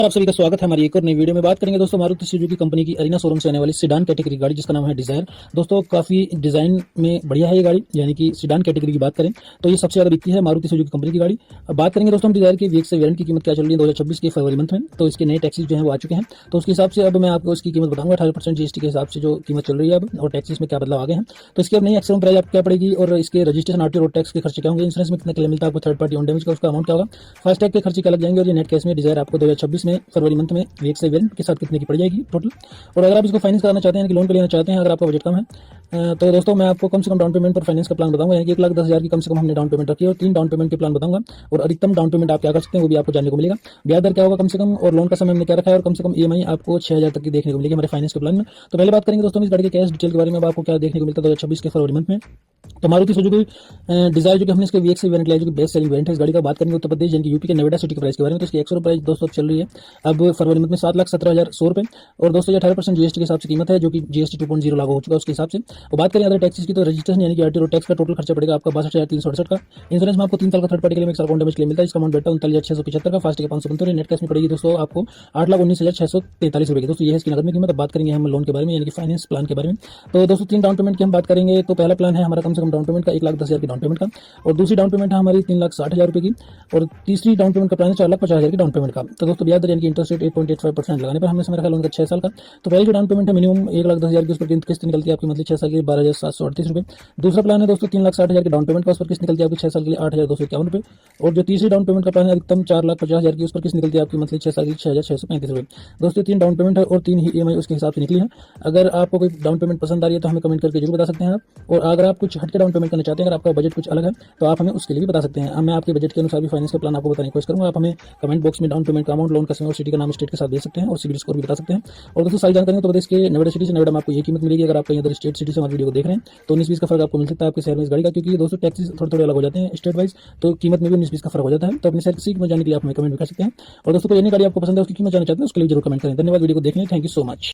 आप सभी का स्वागत है हमारी एक और नई वीडियो में। बात करेंगे दोस्तों मारुति सुजुकी कंपनी की अरीना शोरूम से आने वाली सिडान कैटेगरी गाड़ी जिसका नाम है डिजायर। दोस्तों काफी डिजाइन में बढ़िया है ये गाड़ी, यानी कि सिडान कैटेगरी की बात करें तो ये सबसे ज्यादा बिकती है मारुति सुजुकी कंपनी की गाड़ी। अब बात करेंगे दोस्तों हम डिजायर की वीएक्स वेरिएंट की कीमत क्या चल रही है 2026 के फरवरी मंथ में। तो इसके नए टैक्सीज जो है वो आ चुके हैं, तो उसके हिसाब से अब मैं आपको इसकी कीमत बताऊंगा 18% जीएसटी के हिसाब से जो कीमत चल रही है अब, और टैक्सीज में क्या बदलाव आ गए हैं। तो इसकी अब नई एक्सएम प्राइस आपको क्या पड़ेगी और इसके रजिस्ट्रेशन आरटीओ रोड टैक्स के खर्चे क्या होंगे, इंश्योरेंस में कितना क्लेम मिलता है आपको, थर्ड पार्टी ऑन डैमेज का उसका अमाउंट क्या होगा, फास्टैग के खर्चे क्या लग जाएंगे, और ये नेट कैश में डिजायर आपको 2026 में फरवरी मंथ में वीएक्स वेरिएंट के साथ कितने की पड़ जाएगी टोटल। और अगर आप इसको फाइनेंस कराना चाहते हैं कि लोन पे लेना चाहते हैं, अगर आपका बजट कम है तो दोस्तों मैं आपको कम से कम डाउन पेमेंट पर फाइनेंस का प्लान बताऊंगा, यानी कि 1,10,000 की कम से कम हमने डाउन पेमेंट रखी है और 3 डाउन पेमेंट के प्लान बताऊंगा। और अधिकतम डाउन पेमेंट आप क्या कर सकते हैं वो भी आपको जानने को मिलेगा, ब्याज दर क्या होगा कम से कम, और लोन का समय हमने क्या रखा है, और कम से कम ईएमआई आपको 6,000 तक की देखने को मिलेगी हमारे फाइनेंस के प्लान में। तो पहले बात करेंगे दोस्तों इस गाड़ी के कैश डिटेल के बारे में, अब आपको क्या देखने को मिलता है 2026 के फरवरी मंथ में। तो मारुति सुजुकी डिजायर जो कि हमने इसके वीएक्स वेरिएंट लिया जो कि बेस्ट सेलिंग वेरिएंट है इस गाड़ी का। बात करेंगे उत्तर प्रदेश यानी कि यूपी के नोएडा सिटी के प्राइस के बारे में, तो इसकी एक्स प्राइस दोस्तों चल रही है अब फरवरी मंथ में 7,17,100 रुपए, और दोस्तों ये 18% जीएसटी के हिसाब से कीमत है जो कि जीएसटी 2.0 लागू हो चुका है उसके हिसाब से। और बात करें अदर टैक्सेस की तो रजिस्ट्रेशन यानी कि आरटीओ टैक्स का टोटल खर्चा पड़ेगा आपका 62,368 का। इंश्योरेंस में आपको 3 साल का थर्ड पार्टी क्लेम 1 साल का डैमेज क्लेम मिलता है, इसका अमाउंट बैठता है 39,675 का, फास्ट के 575, नेट कैश में पड़ेगी दोस्तों आपको 8,19,643 रुपए की। दोस्तों ये है इसकी नगद में कीमत। अब बात करेंगे हम लोन के बारे में यानी कि फाइनेंस प्लान के बारे में। तो दोस्तों 3 डाउन पेमेंट की हम बात करेंगे तो पहला प्लान है हमारा कम से कम डाउन पेमेंट का 1,10,000 की डाउन पेमेंट का, और दूसरी डाउन पेमेंट है हमारी 3,60,000 रुपए की, और तीसरी डाउन पेमेंट का प्लान है 4,50,000 की डाउन पेमेंट का। तो दोस्तों ब्याज दर यानी कि इंटरेस्ट रेट 8.85% लगाने पर हमने समय रखा लोन का 6 साल का। तो पहले जो डाउन पेमेंट है मिनिमम 1,10,000 की, उस पर किस्त निकलती है आपकी मंथली 6 साल की 12,738 रुपए। दूसरा प्लान है दोस्तों 3,60,000 की डाउन पेमेंट का, उस पर किस्त निकलती है आपकी 6 साल के लिए 8,251 रुपए। और जो तीसरी डाउन पेमेंट का प्लान है अधिकतम 4,50,000 की, उस पर किस्त निकलती है आपकी मंथली 6 साल की 6,635 रुपए। दोस्तों 3 डाउन पेमेंट है और 3 ही ईएमआई उसके हिसाब से निकली है। अगर आपको कोई डाउन पेमेंट पसंद आ रही है तो हमें कमेंट करके जरूर बता सकते हैं आप, और अगर आप कुछ हटके डाउन पेमेंट करना चाहते हैं, अगर आपका बजट कुछ अलग है तो आप हमें उसके लिए भी बता सकते हैं। मैं आपके बजट के अनुसार भी फाइनेंस का प्लान आपको बताने की कोशिश करूंगा। आप हमें कमेंट बॉक्स में डाउन पेमेंट का अमाउंट, लोन का समय और सिटी का नाम स्टेट के साथ दे सकते हैं, और सिविल स्कोर भी बता सकते हैं। और दोस्तों सारी जानकारी तो प्रदेश के नोएडा सिटी से नोएडा में आपको ये कीमत मिलेगी। अगर आप कहीं अदर स्टेट सिटी से हमारी वीडियो को देख रहे हैं तो 19-20 का फर्क आपको मिल सकता है आपके शहर में इस गाड़ी का, क्योंकि दोस्तों टैक्सेस थोड़े थोड़े अलग हो जाते हैं स्टेट वाइज, तो कीमत में भी 19-20 का फर्क हो जाता है। तो अपने शहर की कीमत जानने के लिए आप हमें कमेंट भी कर सकते हैं। और दोस्तों कोई अन्य गाड़ी आपको पसंद है उसकी कीमत जानना चाहते हैं उसके लिए जरूर कमेंट करें। धन्यवाद वीडियो को देखने, थैंक यू सो मच।